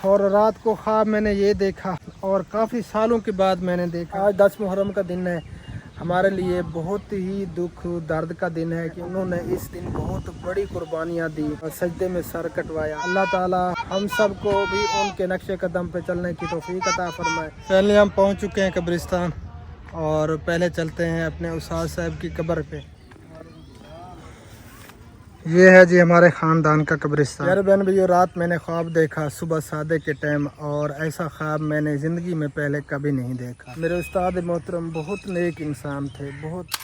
اور رات کو خواب میں نے یہ دیکھا اور کافی سالوں کے بعد میں نے دیکھا۔ آج 10 محرم کا دن ہے، ہمارے لیے بہت ہی دکھ درد کا دن ہے کہ انہوں نے اس دن بہت بڑی قربانیاں دی اور سجدے میں سر کٹوایا۔ اللہ تعالی ہم سب کو بھی ان کے نقش قدم پہ چلنے کی توفیق عطا فرمائے۔ پہلے ہم پہنچ چکے ہیں قبرستان اور پہلے چلتے ہیں اپنے استاد صاحب کی قبر پہ۔ یہ ہے جی ہمارے خاندان کا قبرستان۔ یار بہن بھائیو، رات میں نے خواب دیکھا صبح سادے کے ٹائم، اور ایسا خواب میں نے زندگی میں پہلے کبھی نہیں دیکھا۔ میرے استاد محترم بہت نیک انسان تھے، بہت۔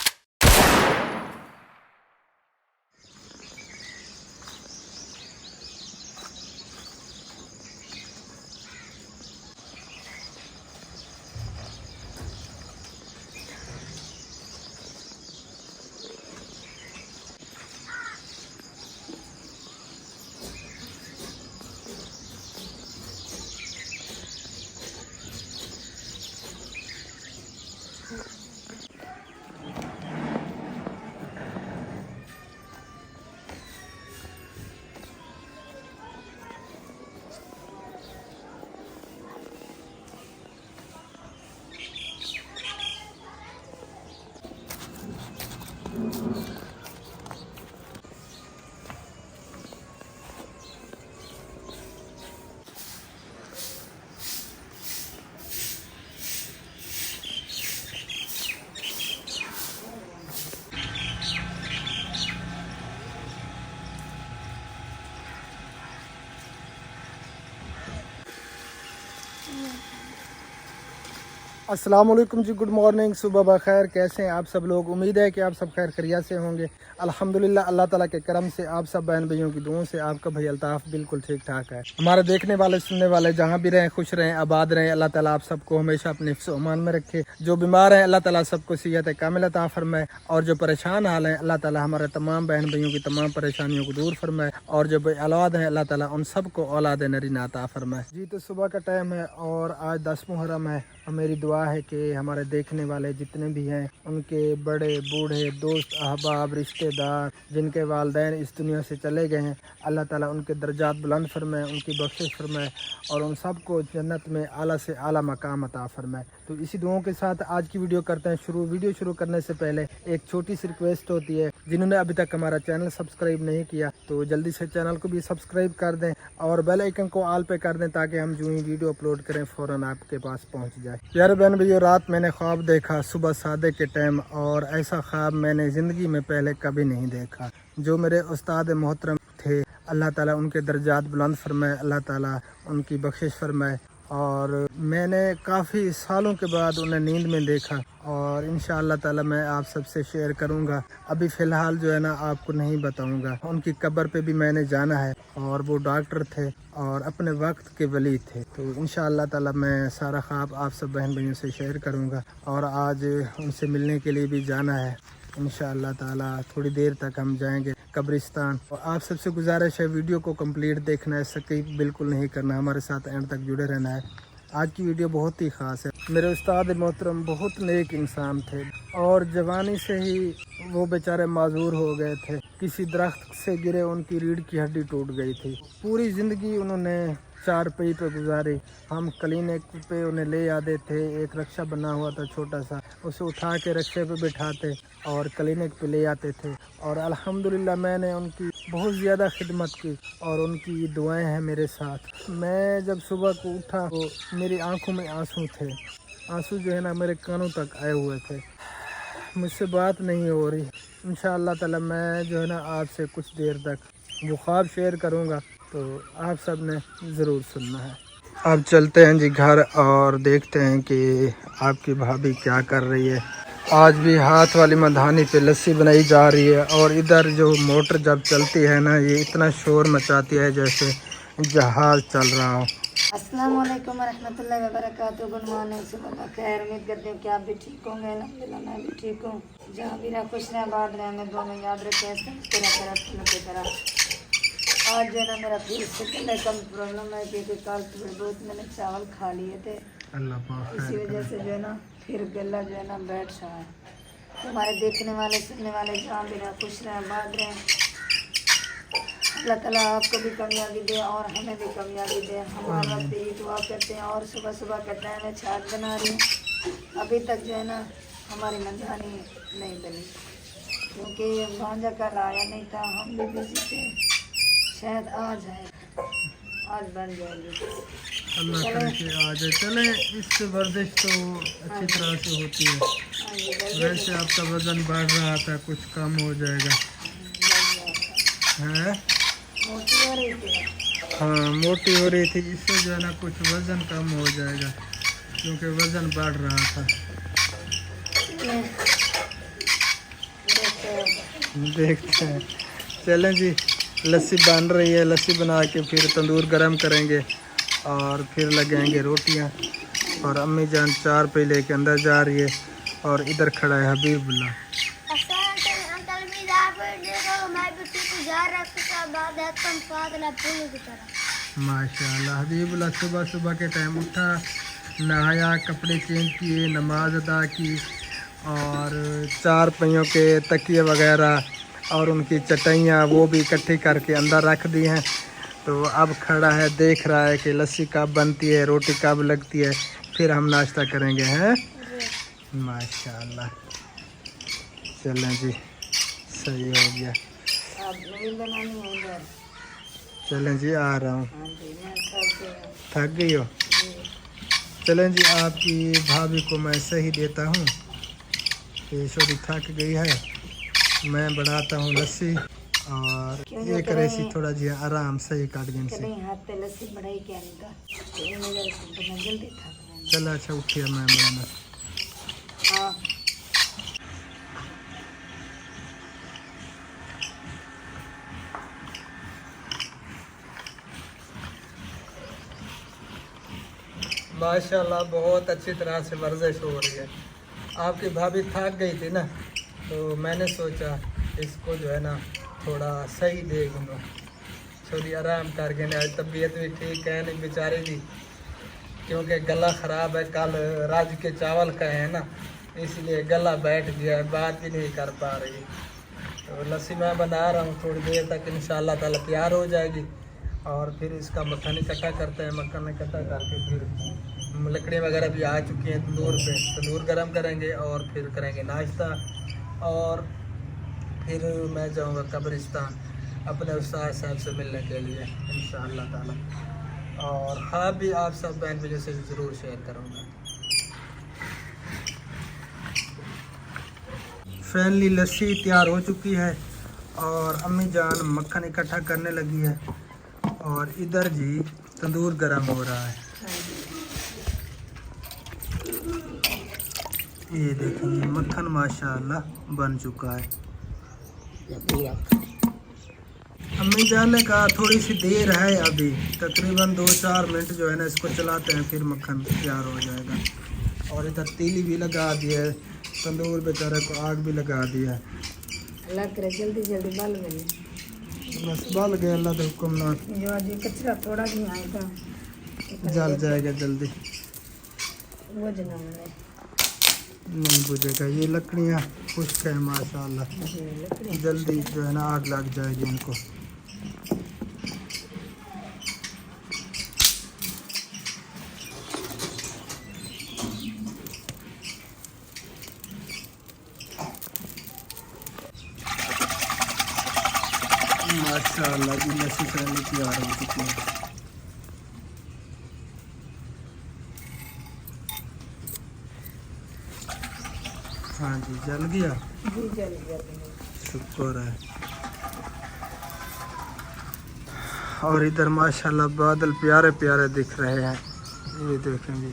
السلام علیکم جی، گڈ مارننگ، صبح بخیر۔ کیسے ہیں آپ سب لوگ؟ امید ہے کہ آپ سب خیر خیریت سے ہوں گے۔ الحمدللہ اللہ تعالیٰ کے کرم سے آپ سب بہن بھائیوں کی دعاؤں سے آپ کا بھائی الطاف بالکل ٹھیک ٹھاک ہے۔ ہمارے دیکھنے والے سننے والے جہاں بھی رہیں خوش رہیں آباد رہیں۔ اللہ تعالیٰ آپ سب کو ہمیشہ اپنے حفظ و امان میں رکھے۔ جو بیمار ہیں اللہ تعالیٰ سب کو صحت کامل عطا فرمائے، اور جو پریشان حال ہیں اللہ تعالیٰ ہمارے تمام بہن بھائیوں کی تمام پریشانیوں کو دور فرمائے، اور جو بے اولاد ہیں اللہ تعالیٰ ان سب کو اولاد نرینہ عطا فرمائے۔ جی تو صبح کا ٹائم ہے اور آج 10 محرم ہے۔ میری دعا ہے کہ ہمارے دیکھنے والے جتنے بھی ہیں ان کے بڑے بوڑھے دوست احباب رشتہ دار جن کے والدین اس دنیا سے چلے گئے ہیں، اللہ تعالیٰ ان کے درجات بلند فرمائے، ان کی بخشش فرمائے، اور ان سب کو جنت میں اعلیٰ سے اعلیٰ مقام عطا فرمائے۔ تو اسی دعاؤں کے ساتھ آج کی ویڈیو کرتے ہیں شروع۔ ویڈیو شروع کرنے سے پہلے ایک چھوٹی سی ریکویسٹ ہوتی ہے، جنہوں نے ابھی تک ہمارا چینل سبسکرائب نہیں کیا تو جلدی سے چینل کو بھی سبسکرائب کر دیں اور بیل آئیکن کو آل پہ کر دیں تاکہ ہم جو ہی ویڈیو اپلوڈ کریں فوراً آپ کے پاس پہنچ جائے۔ یار بہن بھائیو، رات میں نے خواب دیکھا صبح سادے کے ٹائم، اور ایسا خواب میں نے زندگی میں پہلے کبھی نہیں دیکھا۔ جو میرے استاد محترم تھے اللہ تعالیٰ ان کے درجات بلند فرمائے، اللہ تعالیٰ ان کی بخشش فرمائے، اور میں نے کافی سالوں کے بعد انہیں نیند میں دیکھا، اور انشاءاللہ تعالیٰ میں آپ سب سے شیئر کروں گا۔ ابھی فی الحال جو ہے نا آپ کو نہیں بتاؤں گا۔ ان کی قبر پہ بھی میں نے جانا ہے، اور وہ ڈاکٹر تھے اور اپنے وقت کے ولی تھے، تو انشاءاللہ تعالیٰ میں سارا خواب آپ سب بہن بھائیوں سے شیئر کروں گا، اور آج ان سے ملنے کے لیے بھی جانا ہے انشاءاللہ تعالیٰ۔ تھوڑی دیر تک ہم جائیں گے قبرستان، اور آپ سب سے گزارش ہے ویڈیو کو کمپلیٹ دیکھنا ہے، سکپ بالکل نہیں کرنا، ہمارے ساتھ اینڈ تک جڑے رہنا ہے۔ آج کی ویڈیو بہت ہی خاص ہے۔ میرے استاد محترم بہت نیک انسان تھے، اور جوانی سے ہی وہ بیچارے معذور ہو گئے تھے۔ کسی درخت سے گرے ان کی ریڑھ کی ہڈی ٹوٹ گئی تھی۔ پوری زندگی انہوں نے چار پئی پہ گزاری۔ ہم کلینک پہ انہیں لے آتے تھے، ایک رکشہ بنا ہوا تھا چھوٹا سا، اسے اٹھا کے رکشے پہ بٹھاتے اور کلینک پہ لے آتے تھے، اور الحمدللہ میں نے ان کی بہت زیادہ خدمت کی، اور ان کی دعائیں ہیں میرے ساتھ۔ میں جب صبح کو اٹھا تو میری آنکھوں میں آنسو تھے، آنسو جو ہے نا میرے کانوں تک آئے ہوئے تھے۔ مجھ سے بات نہیں ہو رہی۔ انشاءاللہ تعالی میں جو ہے نا آپ سے کچھ دیر تک وہ خواب شیئر کروں گا، تو آپ سب نے ضرور سننا ہے۔ اب چلتے ہیں جی گھر اور دیکھتے ہیں کہ آپ کی بھابھی کیا کر رہی ہے۔ آج بھی ہاتھ والی مدھانی پہ لسی بنائی جا رہی ہے، اور ادھر جو موٹر جب چلتی ہے نا یہ اتنا شور مچاتی ہے جیسے جہاز چل رہا ہو۔ السلام علیکم ورحمۃ اللہ وبرکاتہ۔ گڈ مارننگ، صبح بخیر۔ امید کرتے ہیں کہ آپ بھی ٹھیک ہوں گے۔ الحمدللہ میں بھی ٹھیک ہوں۔ جہاں بھی رہے خوش رہیں آباد رہیں، ہمیں دعا میں یاد رکھیں کی طرح۔ آج جو ہے نا میرا پھر سے گلے کا پرابلم ہے، کیونکہ کل تھوڑے بہت میں نے چاول کھا لیے تھے، اسی وجہ سے جو ہے نا پھر گلا جو ہے نا بیٹھ رہا ہے۔ تو ہمارے دیکھنے والے سننے والے جہاں بھی رہے خوش رہیں آباد رہیں۔ अल्लाह ताला आपको भी कामयाबी दे और हमें भी कामयाबी दे। हमारा वक्त यही दुआ करते हैं। और सुबह सुबह का टाइम है, छाछ बना रही हूँ। अभी तक जो है ना हमारी मंदानी नहीं बनी, क्योंकि भांजा कल आया नहीं था, हम भी बिजी थे। शायद आज है, आज बन जाएगी। अल्लाह करे कि आ जाए। चले, इससे वर्जिश तो अच्छी तरह से होती है। हाँ जी, बन वैसे आपका वज़न बढ़ रहा था, कुछ कम हो जाएगा है। मोटी हो रही थी। हाँ, मोटी हो रही थी, इससे जो है ना कुछ वज़न कम हो जाएगा, क्योंकि वज़न बढ़ रहा था। देखते हैं। चलें जी, लस्सी बन रही है, लस्सी बना के फिर तंदूर गरम करेंगे और फिर लगाएंगे रोटियां। और अम्मी जान चार पे लेके अंदर जा रही है और इधर खड़ा है हबीबुल्लाह। माशाल्लाह, हबीबुल्लाह सुबह सुबह के टाइम उठा, नहाया, कपड़े चेंज किए, नमाज अदा की और चार पहियों के तकिए वगैरह और उनकी चटाइयाँ वो भी इकट्ठी करके अंदर रख दी हैं। तो अब खड़ा है, देख रहा है कि लस्सी कब बनती है, रोटी कब लगती है, फिर हम नाश्ता करेंगे हैं। माशाल्लाह, चलें जी, सही हो गया। चलें जी, आ रहा हूँ। थक गई हो? चलें जी, आपकी भाभी को मैं सही देता हूँ कि छोटी थक गई है, मैं बनाता हूँ लस्सी और ये करे सी थोड़ा जी आराम सही काट गई से। चलो अच्छा, उठिए, मैं बनाना। माशाल्लाह, बहुत अच्छी तरह से वर्जिश हो रही है। आपकी भाभी थक गई थी ना, तो मैंने सोचा इसको जो है ना थोड़ा सही दे दूँगा, थोड़ी आराम करके ना। तबीयत भी ठीक है नहीं बेचारी की, क्योंकि गला ख़राब है, कल राज के चावल का है ना, इसलिए गला बैठ गया है, बात ही नहीं कर पा रही। तो लस्सी मैं बना रहा हूँ, थोड़ी देर तक इंशाअल्लाह ताला तैयार हो जाएगी और फिर इसका मक्खन इकट्ठा करते हैं। मक्खन इकट्ठा करके फिर लकड़ी वगैरह भी आ चुकी हैं तंदूर पे, तंदूर गरम करेंगे और फिर करेंगे नाश्ता। और फिर मैं जाऊंगा कब्रिस्तान अपने उस्ताद साहब से मिलने के लिए इंशाअल्लाह ताला। और हाँ भी आप सब बहन भाइयों से ज़रूर शेयर करूँगा। फाइनली लस्सी तैयार हो चुकी है और अम्मी जान मक्खन इकट्ठा करने लगी है और इधर जी तंदूर गरम हो रहा है। ये देखेंगे मक्खन माशाल्लाह बन चुका है। अम्मी जान ने कहा थोड़ी सी देर है, अभी तकरीबन 2-4 मिनट जो है ना इसको चलाते हैं, फिर मक्खन तैयार हो जाएगा। और इधर तीली भी लगा दी है, तंदूर बेचारे को आग भी लगा दिया है। अल्लाह करे जल्दी जल्दी बल गई, बस बल गए, अल्लाह का हुक्म ना, जो आज कचरा थोड़ा भी आएगा जल जाएगा जल्दी, वो जनाने नहीं बुझेगा। ये लकड़ियाँ खुश्क है माशाल्लाह, जल्दी जो है ना आग लग जाएगी इनको। माशाल्लाह जी, लस्सी पहले तैयार हो चुकी है। हाँ जी, जल गया, जी जल गया। शुक्र है। और इधर माशाल्लाह बादल प्यारे प्यारे दिख रहे हैं, ये देखेंगे।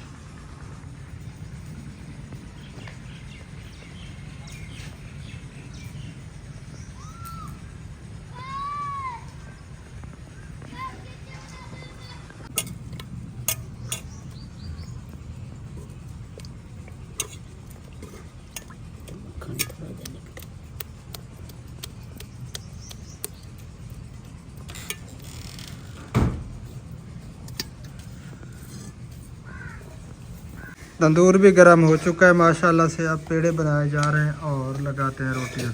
तंदूर भी गर्म हो चुका है माशाल्लाह से। अब पेड़े बनाए जा रहे हैं और लगाते हैं रोटियां।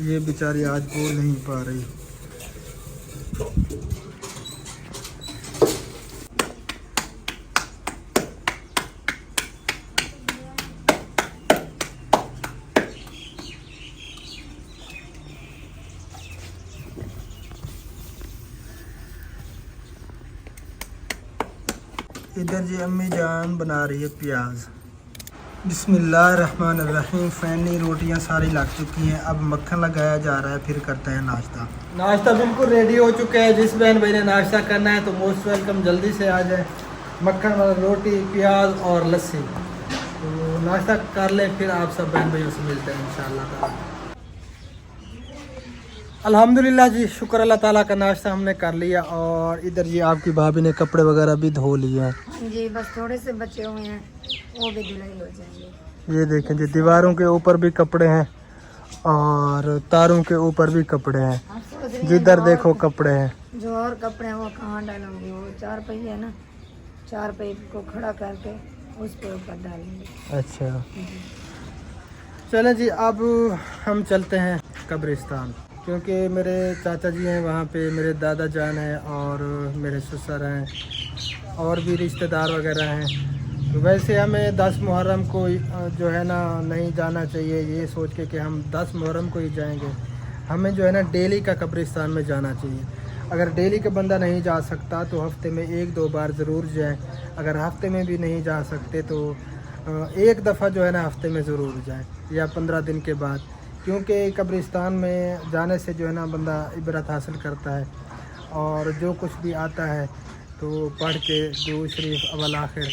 ये बेचारी आज बोल नहीं पा रही। इधर जी अम्मी जान बना रही है प्याज। बिस्मिल्लाहिर्रहमानिर्रहीम। फैनी रोटियां सारी लग चुकी हैं, अब मक्खन लगाया जा रहा है, फिर करते हैं नाश्ता। नाश्ता बिल्कुल रेडी हो चुका है। जिस बहन भाई ने नाश्ता करना है तो मोस्ट वेलकम, जल्दी से आ जाए। मक्खन वाला रोटी, प्याज और लस्सी। तो नाश्ता कर लें, फिर आप सब बहन भाइयों से मिलते हैं इंशाअल्लाह। अल्हम्दुलिल्लाह जी, शुक्र अल्लाह ताला का नाश्ता हमने कर लिया। और इधर जी आपकी भाभी ने कपड़े वगैरह भी धो लिए हैं जी, बस थोड़े से बचे हुए हैं, वो भी धुलाई हो जाएंगे। ये देखें जी, दीवारों के ऊपर भी कपड़े हैं और तारों के ऊपर भी कपड़े हैं। आप सोच रही हैं जिधर जो देखो और- कपड़े हैं। जो और कपड़े हैं वो कहाँ डालूंगी? वो 4 पहिए है ना, 4 पहिए को खड़ा करके उस पे ऊपर डालेंगे। अच्छा चलें जी, अब हम चलते हैं कब्रिस्तान, क्योंकि मेरे चाचा जी हैं वहाँ पे, मेरे दादा जान हैं और मेरे ससुर हैं और भी रिश्तेदार वगैरह हैं। तो वैसे हमें 10 मुहर्रम को जो है ना नहीं जाना चाहिए, ये सोच के कि हम 10 मुहर्रम को ही जाएंगे। हमें जो है ना डेली का कब्रिस्तान में जाना चाहिए। अगर डेली का बंदा नहीं जा सकता तो हफ्ते में 1-2 बार ज़रूर जाए। अगर हफ्ते में भी नहीं जा सकते तो एक दफ़ा जो है ना हफ्ते में ज़रूर जाए, या 15 दिन के बाद, क्योंकि कब्रिस्तान में जाने से जो है ना बंदा इबरत हासिल करता है और जो कुछ भी आता है तो पढ़ के दुरूद शरीफ अव्वल आखिर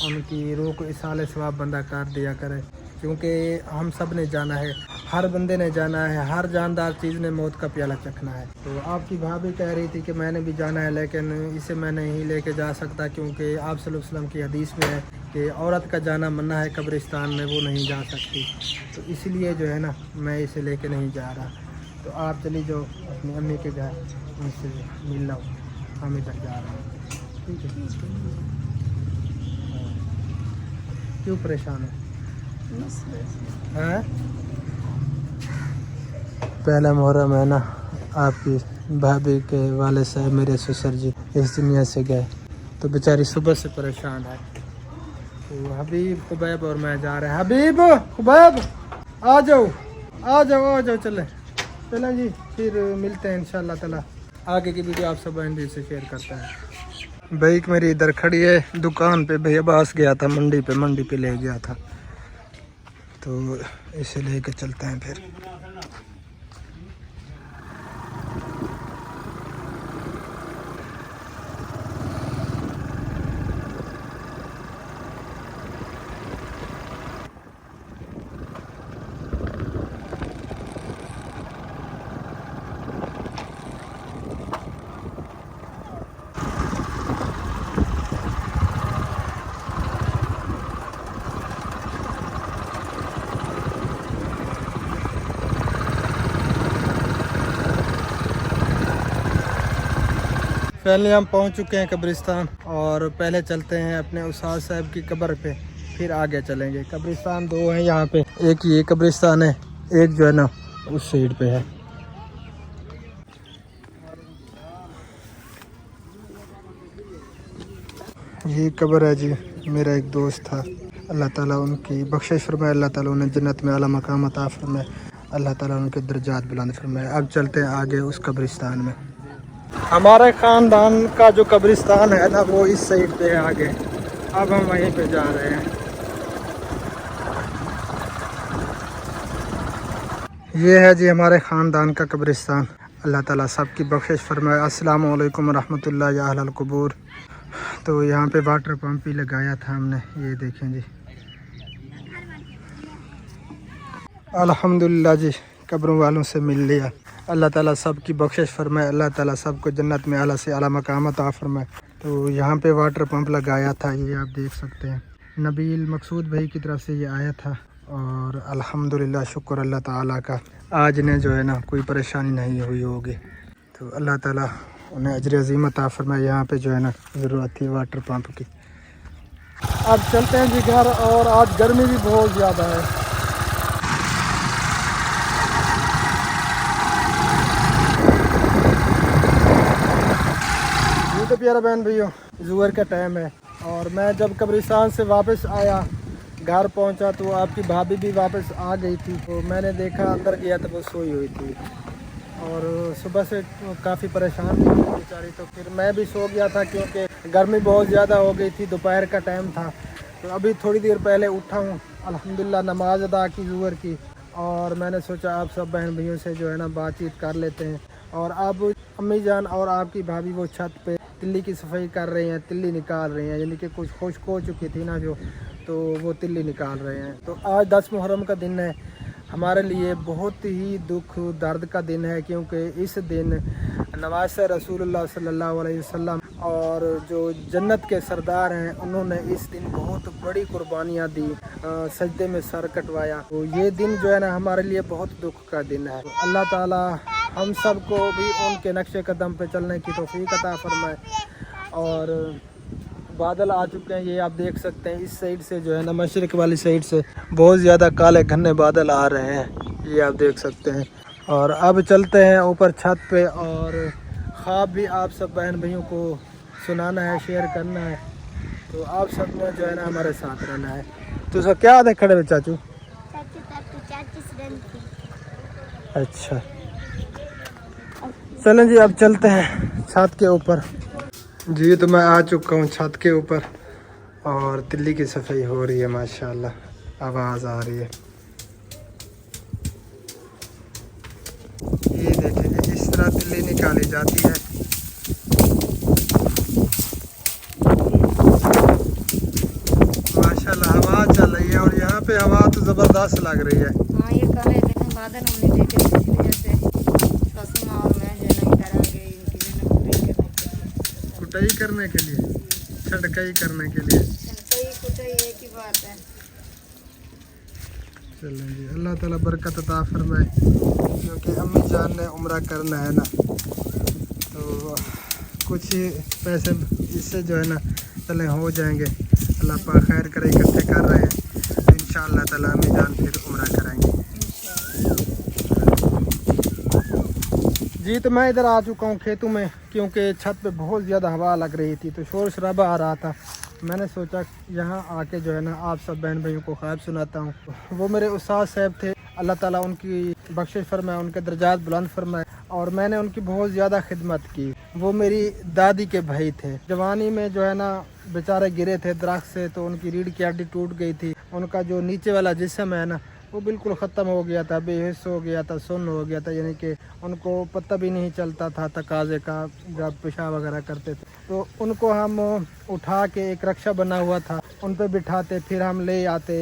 उनकी रूह को इसाले सवाब बंदा कर दिया करे। क्योंकि हम सब ने जाना है, हर बंदे ने जाना है, हर जानदार चीज़ ने मौत का प्याला चखना है। तो आपकी भाभी कह रही थी कि मैंने भी जाना है, लेकिन इसे मैं नहीं लेके जा सकता, क्योंकि आप सल्लल्लाहु अलैहि वसल्लम की हदीस में है कि औरत का जाना मन्ना है कब्रिस्तान में, वो नहीं जा सकती। तो इसलिए जो है ना मैं इसे लेके नहीं जा रहा। तो आप चली जाओ अपनी अम्मी के घर, उनसे मिल लो, हम इधर जा रहे हैं। ठीक है? क्यों परेशान है? हैं? पहला मुहर्रम है ना, आपकी भाभी के वाले साहब मेरे ससुर जी इस दुनिया से गए, तो बेचारी सुबह से परेशान है। तो हबीब, खुबैब और मैं जा रहे हैं। हबीब, खुबैब, आ जाओ आ जाओ आ जाओ, चलें जी, फिर मिलते हैं इंशाअल्लाह ताला। आगे की वीडियो आप सब बहन भी से शेयर करता है। बाइक मेरी इधर खड़ी है दुकान पे, भैया बास गया था मंडी पे ले गया था, तो इसे लेके चलते हैं फिर। पहले हम पहुंच चुके हैं कब्रिस्तान, और पहले चलते हैं अपने उस्ताद साहब की कब्र पे, फिर आगे चलेंगे। कब्रिस्तान 2 हैं यहाँ पे, एक ये कब्रिस्तान है, एक जो है ना उस साइड पे है। ये कब्र है जी, मेरा एक दोस्त था, अल्लाह ताला उनकी बख्शिश फरमाए, अल्लाह ताला उन्हें जन्नत में आला मकाम अता फरमाए, अल्लाह ताला उनके दर्जात बुलंद फरमाए। अब चलते हैं आगे उस कब्रिस्तान में। हमारे ख़ानदान का जो कब्रिस्तान है ना वो इस साइड पे है आगे, अब हम वहीं पे जा रहे हैं। ये है जी हमारे ख़ानदान का कब्रिस्तान, अल्लाह ताला सबकी बख्शिश फरमाए। अस्सलामु अलैकुम रहमतुल्लाहि या अहलल कुबूर। तो यहाँ पे वाटर पंप भी लगाया था हमने, ये देखें जी। अल्हम्दुलिल्लाह जी, कब्रों वालों से मिल लिया। अल्लाह ताला सबकी बख्शिश फरमाए, अल्लाह ताला सबको जन्नत में आला से आला मकाम अता फरमाए। तो यहाँ पे वाटर पंप लगाया था, ये आप देख सकते हैं, नबील मकसूद भाई की तरफ से ये आया था। और अल्हम्दुलिल्लाह, शुक्र अल्लाह ताला का, आज ने जो है ना कोई परेशानी नहीं हुई होगी। तो अल्लाह ताला उन्हें अजर अज़ीम अता फरमाए। यहाँ पे जो है ना ज़रूरत थी वाटर पंप की। अब चलते हैं जी घर, और आज गर्मी भी बहुत ज़्यादा है। प्यारे बहन भाइयों, ज़ुहर का टाइम है और मैं जब कब्रिस्तान से वापस आया, घर पहुंचा तो आपकी भाभी भी वापस आ गई थी। तो मैंने देखा, अंदर गया तो वो सोई हुई थी और सुबह से काफ़ी परेशान थी बेचारी। तो फिर मैं भी सो गया था क्योंकि गर्मी बहुत ज़्यादा हो गई थी, दोपहर का टाइम था। तो अभी थोड़ी देर पहले उठा हूँ, अल्हम्दुलिल्लाह नमाज अदा की ज़ुहर की, और मैंने सोचा आप सब बहन भाइयों से जो है ना बातचीत कर लेते हैं। और अब अम्मी जान और आपकी भाभी वो छत पे तिल्ली की सफाई कर रही हैं, तिल्ली निकाल रही हैं, यानी कि कुछ खुश्क हो चुकी थी ना जो, तो वो तिल्ली निकाल रहे हैं। तो आज 10 मुहर्रम का दिन है, हमारे लिए बहुत ही दुख दर्द का दिन है, क्योंकि इस दिन नवासे रसूलुल्लाह सल्लल्लाहु अलैहि वसल्लम और जो जन्नत के सरदार हैं उन्होंने इस दिन बहुत बड़ी कुर्बानियाँ दी, सजदे में सर कटवाया। तो ये दिन जो है ना हमारे लिए बहुत दुख का दिन है। अल्लाह ताला हम सब को भी उनके नक्शे कदम पे चलने की तौफीक अता फरमाए। और बादल आ चुके हैं, ये आप देख सकते हैं, इस साइड से जो है ना मशरिक वाली साइड से बहुत ज़्यादा काले घने बादल आ रहे हैं, ये आप देख सकते हैं। और अब चलते हैं ऊपर छत पे, और ख्वाब भी आप सब बहन भाइयों को सुनाना है, शेयर करना है। तो आप सब ने जो है ना हमारे साथ रहना है। तो सर क्या आते खड़े हुए चाचू? अच्छा चलें जी, अब चलते हैं छत के ऊपर जी। तो मैं आ चुका हूँ छत के ऊपर और तिल्ली की सफाई हो रही है, माशाल्लाह आवाज़ आ रही है। ये देखें, इस तरह तिल्ली निकाली जाती है। माशाल्लाह हवा चल रही है और यहाँ पे हवा तो ज़बरदस्त लग रही है। हाँ, ये काले घने बादल हमने देखे थे, इसकी वजह से कसम और मैं जो है ना इधर आ गई इनकी जो है ना कुटाई करने के लिए, छटकाई करने के लिए। कुटाई एक ही बात है। चलें जी, अल्लाह ताला बरकत अता फरमाए, क्योंकि अम्मी जान ने उम्रा करना है ना, तो कुछ पैसे इससे जो है ना चले हो जाएंगे। अल्लाह पाक खैर करे, इकट्ठे कर रहे हैं, तो इंशाअल्लाह ताला अम्मी जान फिर उम्रा कराएंगे जी। तो मैं इधर आ चुका हूँ खेतों में, क्योंकि छत पे बहुत ज़्यादा हवा लग रही थी, तो शोर शराबा आ रहा था। मैंने सोचा यहाँ आके जो है ना आप सब बहन भाइयों को ख्वाब सुनाता हूँ। वो मेरे उस्ताद साहब थे, अल्लाह ताला उनकी बख्शिश फरमाए, उनके दर्जात बुलंद फरमाए। और मैंने उनकी बहुत ज़्यादा खिदमत की। वो मेरी दादी के भाई थे, जवानी में जो है ना बेचारे गिरे थे दरख्त से, तो उनकी रीढ़ की हड्डी टूट गई थी। उनका जो नीचे वाला जिस्म है ना वो बिल्कुल ख़त्म हो गया था, बेहिस हो गया था, सुन्न हो गया था, यानी कि उनको पता भी नहीं चलता था तकाज़े का जब पेशाब वगैरह करते थे। तो उनको हम उठा के, एक रक्षा बना हुआ था, उन पे बिठाते, फिर हम ले आते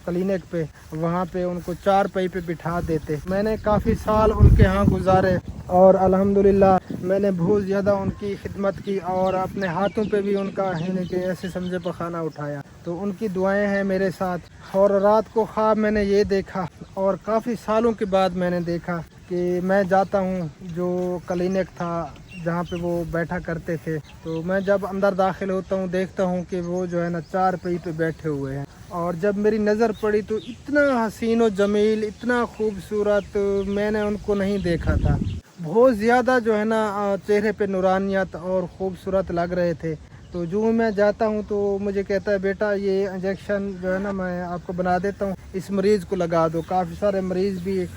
क्लिनिक पे, वहाँ पे उनको 4 पाई पे बिठा देते। मैंने काफ़ी साल उनके यहाँ गुजारे और अल्हम्दुलिल्लाह मैंने बहुत ज़्यादा उनकी खिदमत की और अपने हाथों पे भी उनका यानी कि ऐसे समझे पखाना उठाया। तो उनकी दुआएं हैं मेरे साथ। और रात को ख्वाब मैंने ये देखा, और काफ़ी सालों के बाद मैंने देखा कि मैं जाता हूँ जो क्लिनिक था जहाँ पे वो बैठा करते थे, तो मैं जब अंदर दाखिल होता हूँ देखता हूँ कि वो जो है ना 4 पाई पे बैठे हुए हैं। और जब मेरी नज़र पड़ी तो इतना हसीन और जमील, इतना खूबसूरत मैंने उनको नहीं देखा था। बहुत ज़्यादा जो है ना चेहरे पे नूरानियत और ख़ूबसूरत लग रहे थे। तो जो मैं जाता हूँ तो मुझे कहता है, बेटा ये इंजेक्शन जो है ना मैं आपको बना देता हूँ, इस मरीज़ को लगा दो। काफ़ी सारे मरीज़ भी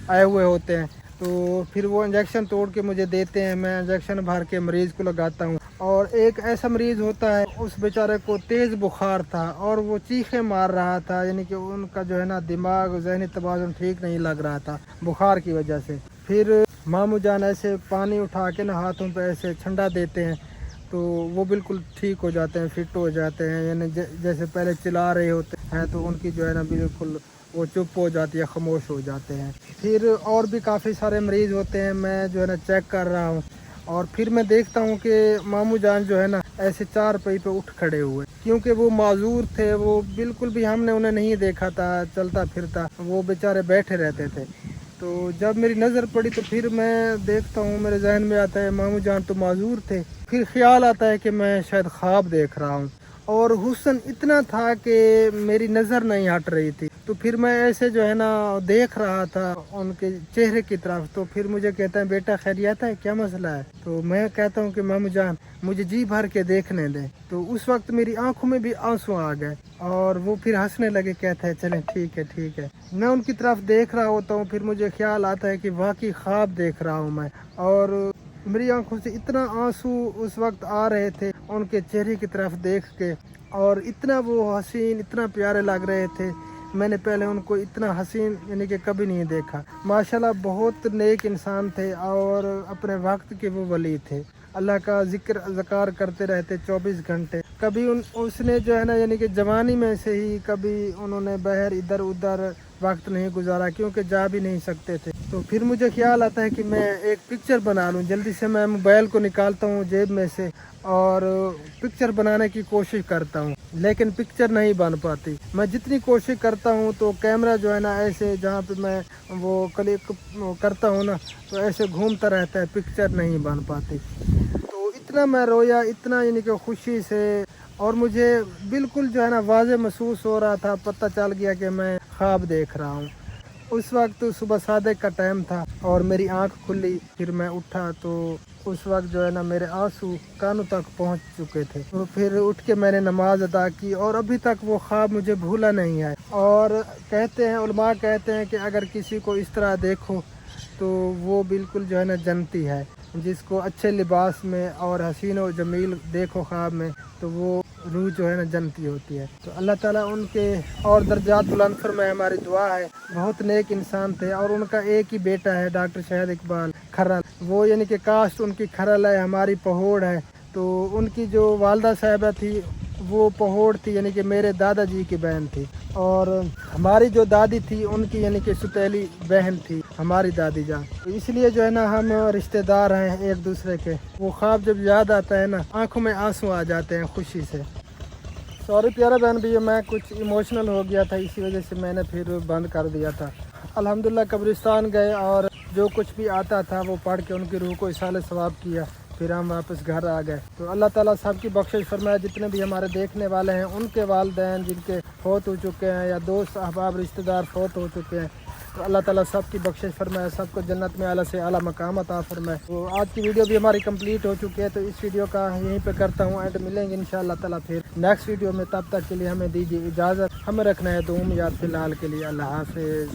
आए हुए होते हैं, तो फिर वो इंजेक्शन तोड़ के मुझे देते हैं, मैं इंजेक्शन भर के मरीज़ को लगाता हूँ। और एक ऐसा मरीज़ होता है, उस बेचारे को तेज़ बुखार था और वो चीखें मार रहा था, यानी कि उनका जो है ना दिमाग, ज़हनी तवाज़ुन ठीक नहीं लग रहा था बुखार की वजह से। फिर मामू जान ऐसे पानी उठा के ना हाथों पे ऐसे ठंडा देते हैं, तो वो बिल्कुल ठीक हो जाते हैं, फिट हो जाते हैं, यानी जैसे पहले चिल्ला रहे होते हैं तो उनकी जो है ना बिल्कुल वो चुप हो जाती है, खामोश हो जाते हैं। फिर और भी काफ़ी सारे मरीज़ होते हैं, मैं जो है ना चेक कर रहा हूँ और फिर मैं देखता हूँ कि मामू जान जो है ना ऐसे 4 पाई पे उठ खड़े हुए, क्योंकि वो माजूर थे, वो बिल्कुल भी हमने उन्हें नहीं देखा था चलता फिरता, वो बेचारे बैठे रहते थे। तो जब मेरी नज़र पड़ी तो फिर मैं देखता हूँ, मेरे जहन में आता है मामू जान तो माजूर थे। फिर ख्याल आता है कि मैं शायद ख्वाब देख रहा हूँ, और हुस्न इतना था कि मेरी नज़र नहीं हट रही थी। तो फिर मैं ऐसे जो है ना देख रहा था उनके चेहरे की तरफ, तो फिर मुझे कहता है बेटा खैरियत है, क्या मसला है? तो मैं कहता हूँ कि मामू जान मुझे जी भर के देखने दें। तो उस वक्त मेरी आंखों में भी आंसू आ गए और वो फिर हंसने लगे, कहता है चलें ठीक है ठीक है। मैं उनकी तरफ देख रहा होता हूँ, फिर मुझे ख्याल आता है कि वाकई ख्वाब देख रहा हूँ मैं, और मेरी आंखों से इतना आंसू उस वक्त आ रहे थे उनके चेहरे की तरफ देख के, और इतना वो हसीन, इतना प्यारे लग रहे थे। मैंने पहले उनको इतना हसीन यानी कि कभी नहीं देखा। माशाल्लाह बहुत नेक इंसान थे और अपने वक्त के वो वली थे। अल्लाह का जिक्र ज़कार करते रहते 24 घंटे। कभी उसने जो है ना यानी कि जवानी में से ही कभी उन्होंने बाहर इधर उधर वक्त नहीं गुजारा, क्योंकि जा भी नहीं सकते थे। तो फिर मुझे ख्याल आता है कि मैं एक पिक्चर बना लूं। जल्दी से मैं मोबाइल को निकालता हूं जेब में से और पिक्चर बनाने की कोशिश करता हूं, लेकिन पिक्चर नहीं बन पाती। मैं जितनी कोशिश करता हूं तो कैमरा जो है ना ऐसे जहां पे मैं वो क्लिक करता हूं ना तो ऐसे घूमता रहता है, पिक्चर नहीं बन पाती। तो इतना मैं रोया, इतना यानी कि खुशी से, और मुझे बिल्कुल जो है ना वाज़े महसूस हो रहा था, पता चल गया कि मैं ख्वाब देख रहा हूँ। उस वक्त सुबह सादे का टाइम था और मेरी आंख खुली, फिर मैं उठा तो उस वक्त जो है ना मेरे आंसू कानों तक पहुंच चुके थे। तो फिर उठ के मैंने नमाज अदा की और अभी तक वो ख्वाब मुझे भूला नहीं है। और कहते हैं, उलमा कहते हैं कि अगर किसी को इस तरह देखो तो वो बिल्कुल जो है ना जन्नती है। जिसको अच्छे लिबास में और हसीन और जमील देखो ख्वाब में तो वो रूह जो है ना जन्नती होती है। तो अल्लाह ताला उनके और दर्जात बुलंद फरमाए, हमारी दुआ है। बहुत नेक इंसान थे और उनका एक ही बेटा है डॉक्टर शाहिद इकबाल खरल। वो यानी कि कास्ट उनकी खरल है, हमारी पहोड़ है। तो उनकी जो वालदा साहिबा थी वो पहोड़ थी, यानी कि मेरे दादाजी की बहन थी, और हमारी जो दादी थी उनकी यानी कि सुतेली बहन थी हमारी दादी जान। तो इसलिए जो है ना हम रिश्तेदार हैं एक दूसरे के। वो ख्वाब जब याद आता है ना आंखों में आंसू आ जाते हैं खुशी से। सॉरी प्यारा बहन भैया, मैं कुछ इमोशनल हो गया था, इसी वजह से मैंने फिर बंद कर दिया था। अल्हम्दुलिल्लाह कब्रिस्तान गए और जो कुछ भी आता था वो पढ़ के उनकी रूह को इसाले सवाब किया, फिर हम वापस घर आ गए। तो अल्लाह ताला सबकी बख्शिश फरमाए। जितने भी हमारे देखने वाले हैं उनके वालिदैन जिनके फौत हो चुके हैं या दोस्त अहबाब रिश्तेदार फौत हो चुके हैं, तो अल्लाह ताला सबकी बख्शिश फरमाए, सबको जन्नत में आला से आला मकाम अता फरमाए। तो आज की वीडियो भी हमारी कंप्लीट हो चुकी है, तो इस वीडियो का यहीं पे करता हूँ एंड। मिलेंगे इंशाअल्लाह ताला फिर नेक्स्ट वीडियो में, तब तक के लिए हमें दीजिए इजाज़त। हमें रखना है दुआ में याद। फिलहाल के लिए अल्लाह हाफ़िज़।